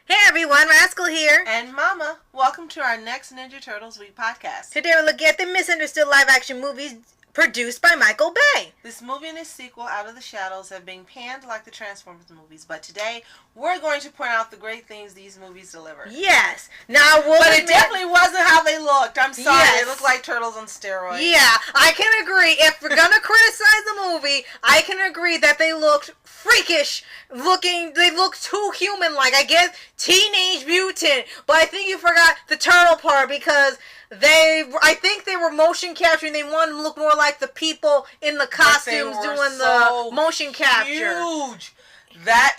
Hey everyone, Rascal here. And Mama, welcome to our next Ninja Turtles Week podcast. Today we'll look at the misunderstood live-action movies produced by Michael Bay. This movie and its sequel, Out of the Shadows, have been panned like the Transformers movies, but today we're going to point out the great things these movies deliver. Yes. Now, but it definitely wasn't how they looked. I'm sorry, yes. They looked like turtles on steroids. Yeah, I can agree. If we're gonna criticize the movie, I can agree that they looked freakish looking. They looked too human-like. I guess Teenage Mutant, but I think you forgot the turtle part because I think they were motion capturing. They wanted to look more like the people in the costumes doing the motion capture. Huge.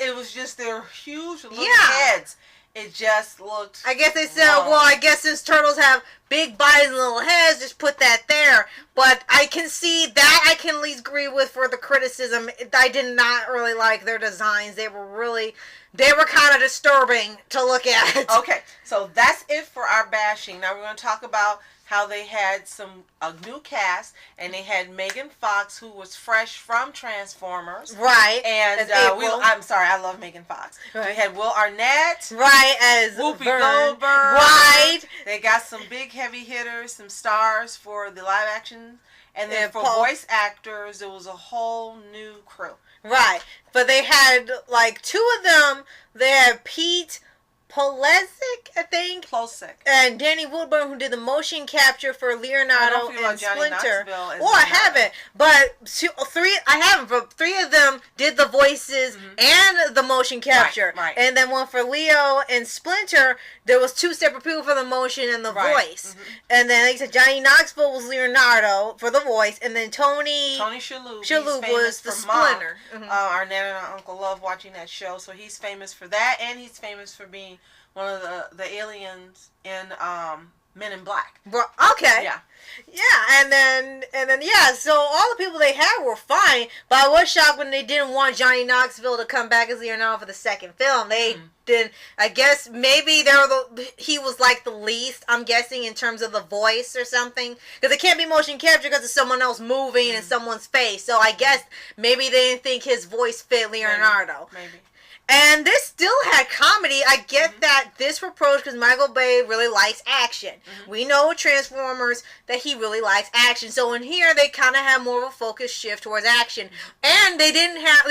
It was just their huge little heads. It just looked I guess they said, well, I guess since turtles have big bodies and little heads, just put that there. But I can see that I can at least agree with for the criticism. I did not really like their designs. They were kind of disturbing to look at. Okay, so that's it for our bashing. Now we're going to talk about how they had a new cast, and they had Megan Fox, who was fresh from Transformers. Right. And I'm sorry, I love Megan Fox. Right. We had Will Arnett. Right, as Whoopi Goldberg. Right. They got some big heavy hitters, some stars for the live action. And then for voice actors, there was a whole new crew. Right. But they had, like, two of them. They had Pete Polesic, I think. Polesic. And Danny Woodburn, who did the motion capture for Leonardo and Splinter. I haven't. But three of them did the voices and the motion capture. Right. And then one for Leo and Splinter, there was two separate people for the motion and the voice. And then, like I said, Johnny Knoxville was Leonardo for the voice. And then Tony Shalhoub was the Splinter. Our Nana and our uncle love watching that show. So he's famous for that. And he's famous for being one of the aliens in Men in Black. Okay. Yeah. Yeah, and then so all the people they had were fine, but I was shocked when they didn't want Johnny Knoxville to come back as Leonardo for the second film. They did. I guess maybe he was like the least, I'm guessing, in terms of the voice or something, because it can't be motion capture because it's someone else moving in someone's face. So I guess maybe they didn't think his voice fit Leonardo. Maybe. And this still had comedy. I get that this reproach because Michael Bay really likes action. We know with Transformers that he really likes action. So in here, they kind of have more of a focus shift towards action. And they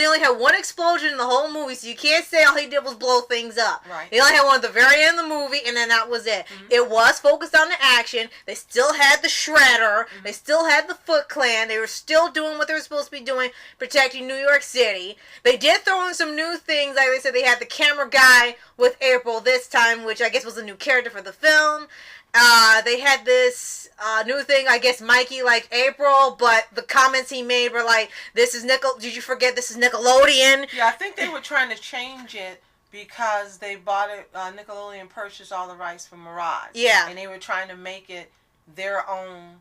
only had one explosion in the whole movie, so you can't say all he did was blow things up. Right. They only had one at the very end of the movie, and then that was it. It was focused on the action. They still had the Shredder. They still had the Foot Clan. They were still doing what they were supposed to be doing, protecting New York City. They did throw in some new things. Like they said, they had the camera guy with April this time, which I guess was a new character for the film. They had this new thing, I guess Mikey liked April, but the comments he made were like, did you forget this is Nickelodeon? Yeah, I think they were trying to change it because they bought it, Nickelodeon purchased all the rights from Mirage. Yeah. And they were trying to make it their own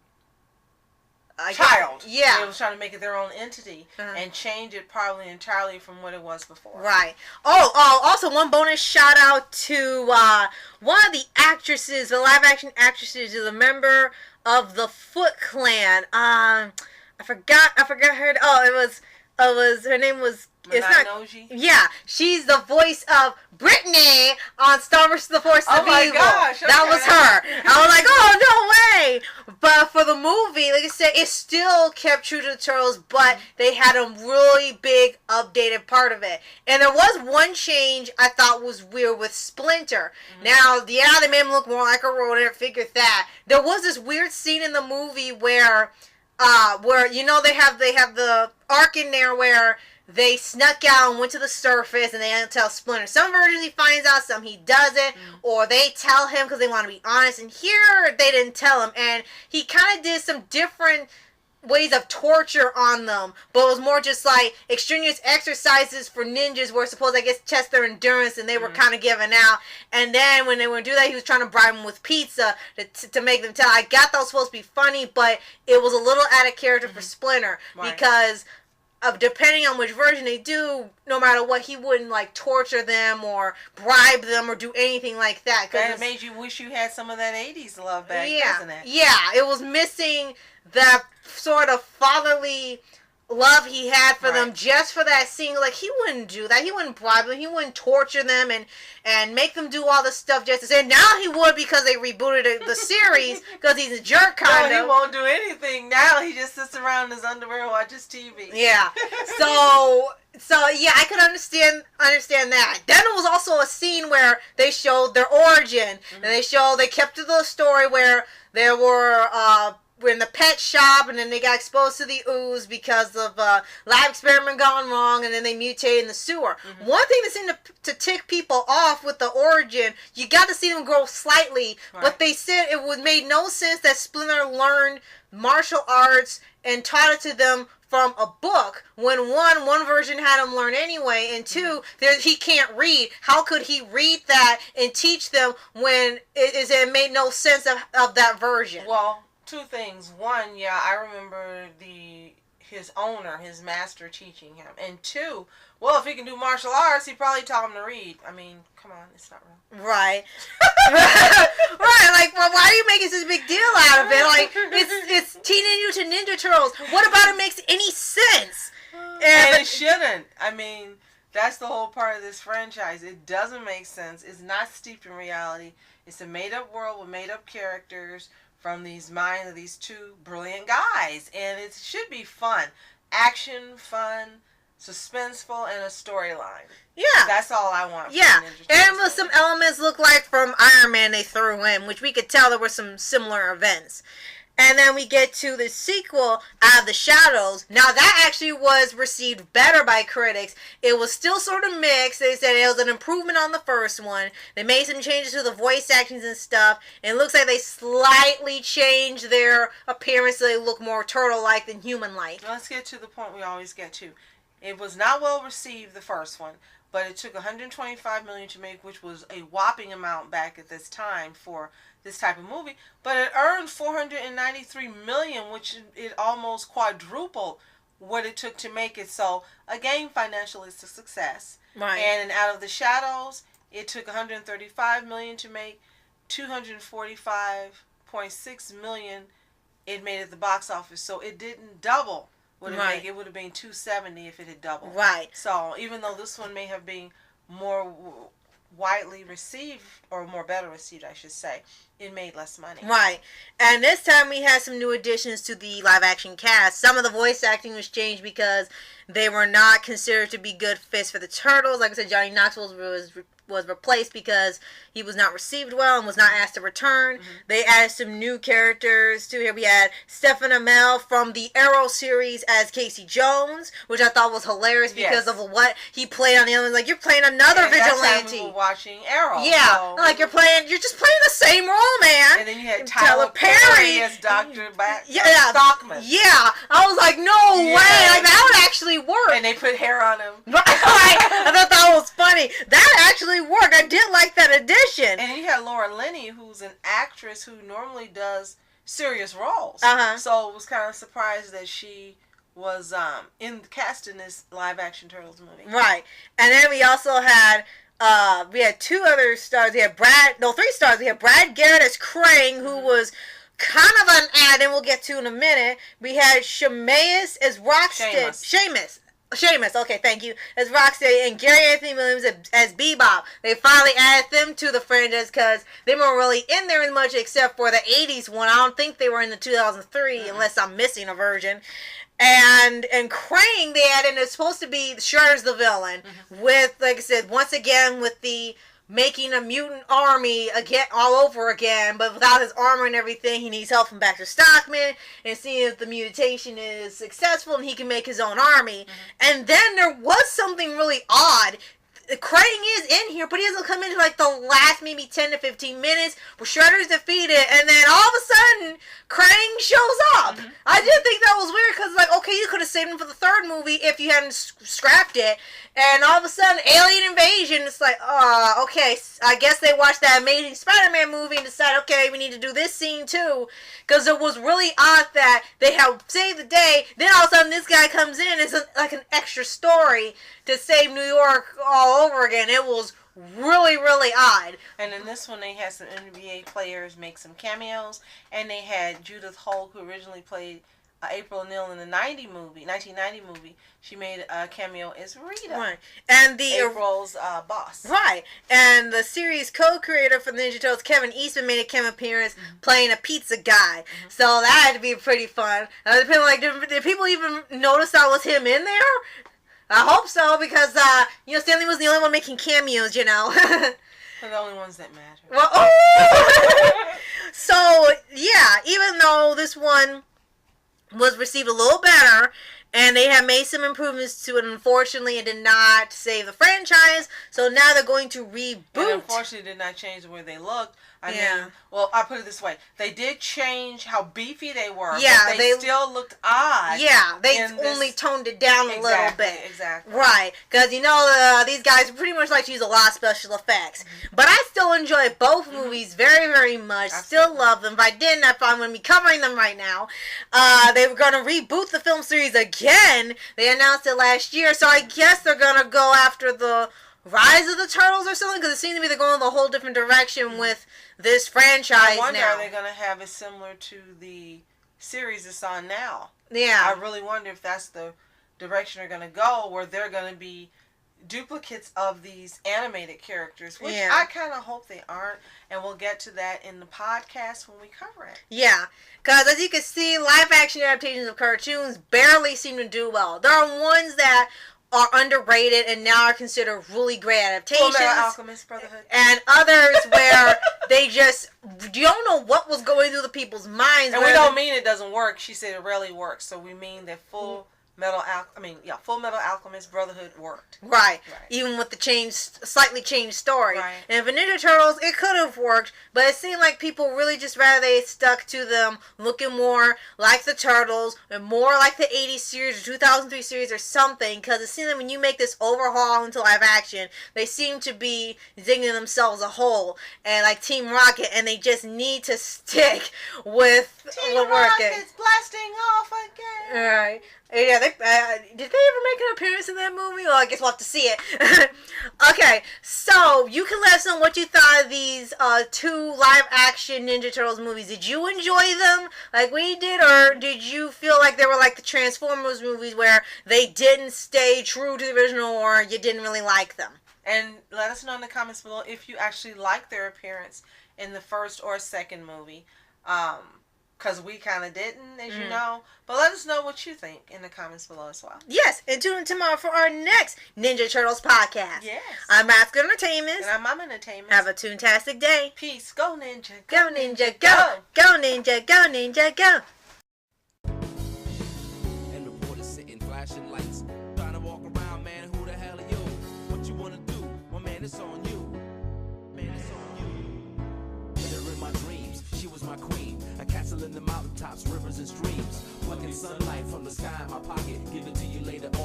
child. Yeah. They were trying to make it their own entity and change it probably entirely from what it was before. Right. Also one bonus shout out to one of the actresses, the live action actresses, is a member of the Foot Clan. I forgot her. Her name was. Yeah, she's the voice of Brittany on Star vs. the Force of Evil. Oh my gosh, okay. That was her. I was like, oh, no way. But for the movie, like I said, it still kept true to the Turtles, but they had a really big updated part of it. And there was one change I thought was weird with Splinter. Now, they made him look more like a rodent. I figured that. There was this weird scene in the movie where you know, they have the arc in there where they snuck out and went to the surface, and they didn't tell Splinter. Some versions he finds out, some he doesn't, or they tell him because they want to be honest. And here, they didn't tell him, and he kind of did some different ways of torture on them, but it was more just like extraneous exercises for ninjas where supposed, I guess, test their endurance, and they were kind of giving out. And then when they were to do that, he was trying to bribe them with pizza to make them tell. I got that was supposed to be funny, but it was a little out of character for Splinter because depending on which version they do, no matter what, he wouldn't like torture them or bribe them or do anything like that. And it made you wish you had some of that 80s love back, doesn't it? Yeah, it was missing that sort of fatherly love he had for them Right. just for that scene. Like, he wouldn't do that. He wouldn't bribe them. He wouldn't torture them and make them do all this stuff just to say. Now he would, because they rebooted the series, because he's a jerk, kind No, of. he won't do anything. Now he just sits around in his underwear and watches TV. Yeah. So yeah, I could understand that. Then it was also a scene where they showed their origin, and they kept to the story where there were in the pet shop, and then they got exposed to the ooze because of lab experiment gone wrong, and then they mutated in the sewer. One thing that seemed to tick people off with the origin, you got to see them grow slightly, but they said made no sense that Splinter learned martial arts and taught it to them from a book, when one version had him learn anyway, and two, he can't read. How could he read that and teach them when it made no sense of that version? Well, two things. One, yeah, I remember his owner, his master, teaching him. And two, well, if he can do martial arts, he probably taught him to read. I mean, come on, it's not real. Right. Right, like, well, why are you making such a big deal out of it? Like, it's Teenage Mutant Ninja Turtles. What about it makes any sense? And it shouldn't. I mean, that's the whole part of this franchise. It doesn't make sense. It's not steeped in reality. It's a made-up world with made-up characters from these minds of these two brilliant guys. And it should be fun. Action, fun, suspenseful, and a storyline. Yeah. That's all I want. Yeah. And with some elements look like from Iron Man they threw in, which we could tell there were some similar events. And then we get to the sequel, Out of the Shadows. Now, that actually was received better by critics. It was still sort of mixed. They said it was an improvement on the first one. They made some changes to the voice actions and stuff. And it looks like they slightly changed their appearance so they look more turtle-like than human-like. Let's get to the point we always get to. It was not well received, the first one, but it took $125 million to make, which was a whopping amount back at this time for this type of movie. But it earned $493 million, which it almost quadrupled what it took to make it. So again, financially, it's a success. Right. And in Out of the Shadows, it took $135 million to make, $245.6 million it made at the box office. So it didn't double. Right. It would have been $270 if it had doubled. Right. So even though this one may have been more widely received, or more better received, I should say, it made less money. Right. And this time we had some new additions to the live action cast. Some of the voice acting was changed because they were not considered to be good fits for the Turtles. Like I said, Johnny Knoxville was replaced because he was not received well and was not asked to return. They added some new characters too. Here we had Stephen Amell from the Arrow series as Casey Jones, which I thought was hilarious because of what he played on the other. Like, you're playing another vigilante. We were watching Arrow. Yeah, so. like you're just playing the same role, man. And then you had Tyler Perry as Dr. Stockman. Yeah, I was like, no way, like that would actually work. And they put hair on him. Right, I thought that was funny. That actually worked. I did like that addition. And then you had Laura Linney, who's an actress who normally does serious roles. So I was kind of surprised that she was cast in this live action Turtles movie. Right. And then we also had we had two other stars. We had three stars. We had Brad Garrett as Krang, who was kind of an ad, and we'll get to in a minute. We had Seamus as Rocksteady. Seamus, okay, thank you, as Rocksteady, and Gary Anthony Williams as Bebop. They finally added them to the franchise because they weren't really in there as much except for the 80s one. I don't think they were in the 2003, unless I'm missing a version. And Krang, they added, it's supposed to be Shredder's the villain, with, like I said, once again, with the making a mutant army again, all over again, but without his armor and everything. He needs help from Baxter Stockman and seeing if the mutation is successful and he can make his own army. And then there was something really odd. Krang is in here, but he doesn't come into like the last maybe 10 to 15 minutes where Shredder's defeated, and then all of a sudden Krang shows up. I did think that was weird because, like, okay, you could have saved him for the third movie if you hadn't scrapped it, and all of a sudden alien invasion. It's like, okay, I guess they watched that Amazing Spider-Man movie and decided, okay, we need to do this scene too, because it was really odd that they have saved the day, then all of a sudden this guy comes in as like an extra story to save New York all over again. It was really, really odd. And in this one, they had some NBA players make some cameos, and they had Judith Holt, who originally played April O'Neil in the 1990 movie, she made a cameo as Rita. Right. And the April's boss. Right. And the series co-creator for the Ninja Turtles, Kevin Eastman, made a cameo appearance playing a pizza guy. So that had to be pretty fun. Did people even notice that was him in there? I hope so, because Stanley was the only one making cameos, They're the only ones that matter. Well, oh! So, yeah, even though this one was received a little better, and they have made some improvements to it, unfortunately, it did not save the franchise, so now they're going to reboot. And unfortunately, it did not change the way they looked. I mean, well, I'll put it this way. They did change how beefy they were, but they still looked odd. Yeah, they only toned it down a little bit. Exactly. Right, because, these guys pretty much like to use a lot of special effects. But I still enjoy both movies very, very much. Still love them. If I didn't, I'm going to be covering them right now. They were going to reboot the film series again. They announced it last year, so I guess they're going to go after the Rise of the Turtles or something, because it seems to be they're going in a whole different direction with this franchise now. I wonder, are they going to have it similar to the series that's on now? Yeah. I really wonder if that's the direction they're going to go, where they're going to be duplicates of these animated characters, which I kind of hope they aren't, and we'll get to that in the podcast when we cover it. Yeah, because as you can see, live-action adaptations of cartoons barely seem to do well. There are ones that are underrated and now are considered really great adaptations. Full Metal Alchemist Brotherhood. And others where they just, you don't know what was going through the people's minds. And we don't mean it doesn't work. She said it rarely works. So we mean that Full Metal Alchemist Brotherhood worked. Right. Even with the slightly changed story. Right. And for Ninja Turtles, it could have worked, but it seemed like people really just rather they stuck to them looking more like the Turtles, and more like the 80s series or 2003 series or something, because it seems like when you make this overhaul into live action, they seem to be digging themselves a hole, and like Team Rocket, and they just need to stick with Team Rocket's blasting off again. All right. Yeah, did they ever make an appearance in that movie? Well, I guess we'll have to see it. Okay, so you can let us know what you thought of these 2 live-action Ninja Turtles movies. Did you enjoy them like we did, or did you feel like they were like the Transformers movies where they didn't stay true to the original, or you didn't really like them? And let us know in the comments below if you actually liked their appearance in the first or second movie. Because we kind of didn't, as you know. But let us know what you think in the comments below as well. Yes, and tune in tomorrow for our next Ninja Turtles podcast. Yes. I'm Mask Entertainment. And I'm Mom Entertainment. Have a toontastic day. Peace. Go Ninja. Go Ninja, go. Go Ninja, go Ninja, go. And reporters sitting flashing lights. Trying to walk around, man, who the hell are you? What you want to do? Well, man, it's on you. Man, it's on you. With her in my dreams, she was my queen. A castle in the mountaintops, rivers and streams. Plucking sunlight from the sky in my pocket. Give it to you later on.